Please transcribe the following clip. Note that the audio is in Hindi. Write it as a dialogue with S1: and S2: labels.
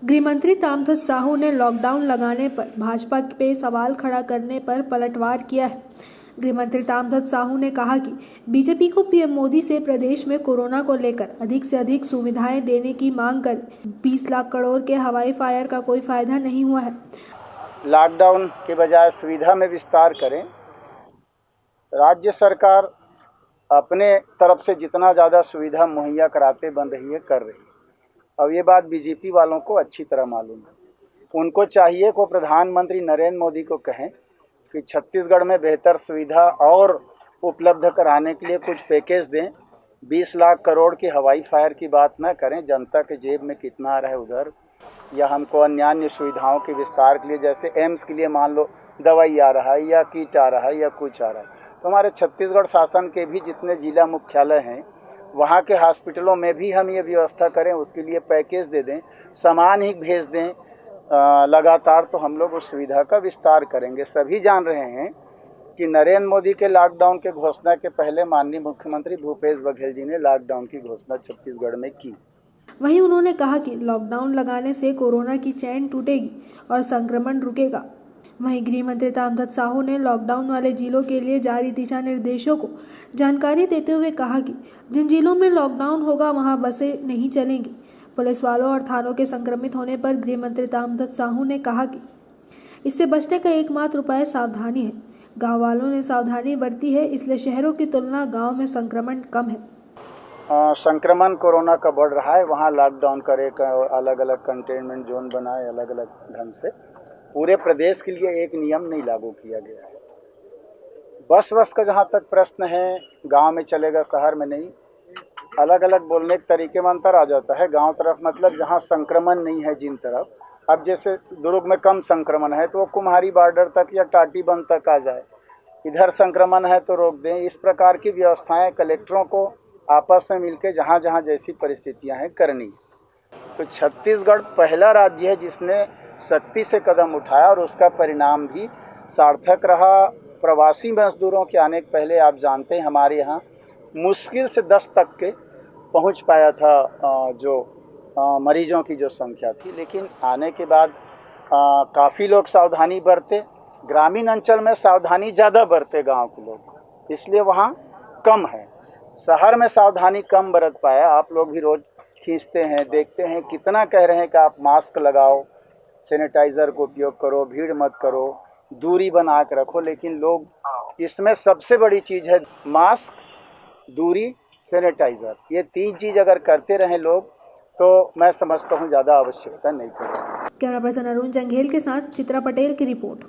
S1: गृहमंत्री ताम्रध्वज साहू ने लॉकडाउन लगाने पर भाजपा पे सवाल खड़ा करने पर पलटवार किया है। गृहमंत्री ताम्रध्वज साहू ने कहा कि बीजेपी को पीएम मोदी से प्रदेश में कोरोना को लेकर अधिक से अधिक सुविधाएं देने की मांग कर 20 लाख करोड़ के हवाई फायर का कोई फायदा नहीं हुआ है।
S2: लॉकडाउन के बजाय सुविधा में विस्तार करें। राज्य सरकार अपने तरफ से जितना ज़्यादा सुविधा मुहैया कराते बन रही है कर रही है। अब ये बात बीजेपी वालों को अच्छी तरह मालूम है। उनको चाहिए को प्रधानमंत्री नरेंद्र मोदी को कहें कि छत्तीसगढ़ में बेहतर सुविधा और उपलब्ध कराने के लिए कुछ पैकेज दें। 20 लाख करोड़ की हवाई फायर की बात न करें। जनता के जेब में कितना आ रहा है उधर, या हमको अन्य सुविधाओं के विस्तार के लिए, जैसे एम्स के लिए मान लो दवाई आ रहा है या किट आ रहा है या कुछ आ रहा है, तो हमारे छत्तीसगढ़ शासन के भी जितने जिला मुख्यालय हैं वहाँ के हॉस्पिटलों में भी हम ये व्यवस्था करें, उसके लिए पैकेज दे दें, सामान ही भेज दें लगातार, तो हम लोग उस सुविधा का विस्तार करेंगे। सभी जान रहे हैं कि नरेंद्र मोदी के लॉकडाउन के घोषणा के पहले माननीय मुख्यमंत्री भूपेश बघेल जी ने लॉकडाउन की घोषणा छत्तीसगढ़ में की।
S1: वहीं उन्होंने कहा कि लॉकडाउन लगाने से कोरोना की चेन टूटेगी और संक्रमण रुकेगा। वहीं गृह मंत्री ताम्रध्वज साहू ने लॉकडाउन वाले जिलों के लिए जारी दिशा निर्देशों को जानकारी देते हुए कहा कि जिन जिलों में लॉकडाउन होगा वहां बसें नहीं चलेंगी। पुलिस वालों और थानों के संक्रमित होने पर गृह मंत्री ताम्रध्वज साहू ने कहा कि इससे बचने का एकमात्र उपाय सावधानी है। गाँव वालों ने सावधानी बरती है, इसलिए शहरों की तुलना गाँव में संक्रमण कम है।
S2: संक्रमण कोरोना का बढ़ रहा है, वहाँ लॉकडाउन करे, अलग अलग कंटेनमेंट जोन बनाए, अलग अलग ढंग से पूरे प्रदेश के लिए एक नियम नहीं लागू किया गया है। बस का जहाँ तक प्रश्न है, गांव में चलेगा शहर में नहीं। अलग अलग बोलने के तरीके में अंतर आ जाता है। गांव तरफ मतलब जहाँ संक्रमण नहीं है जिन तरफ, अब जैसे दुर्ग में कम संक्रमण है तो वो कुम्हारी बॉर्डर तक या टाटीबंध तक आ जाए, इधर संक्रमण है तो रोक दें। इस प्रकार की व्यवस्थाएं कलेक्टरों को आपस में मिलकर जहाँ जहाँ जैसी परिस्थितियाँ हैं करनी है। तो छत्तीसगढ़ पहला राज्य है जिसने सख्ती से कदम उठाया और उसका परिणाम भी सार्थक रहा। प्रवासी मजदूरों के आने के पहले आप जानते हैं हमारे यहाँ मुश्किल से 10 तक के पहुँच पाया था जो मरीजों की जो संख्या थी, लेकिन आने के बाद काफ़ी लोग सावधानी बरते। ग्रामीण अंचल में सावधानी ज़्यादा बरते गांव के लोग, इसलिए वहाँ कम है। शहर में सावधानी कम बरत पाया। आप लोग भी रोज़ खींचते हैं, देखते हैं कितना कह रहे हैं कि आप मास्क लगाओ, सैनिटाइज़र को उपयोग करो, भीड़ मत करो, दूरी बना के रखो, लेकिन लोग इसमें सबसे बड़ी चीज़ है मास्क, दूरी, सैनिटाइज़र। ये 3 चीज़ अगर करते रहें लोग तो मैं समझता हूँ ज़्यादा आवश्यकता नहीं पड़ेगी।
S1: कैमरा पर्सन अरुण जंघेल के साथ चित्रा पटेल की रिपोर्ट।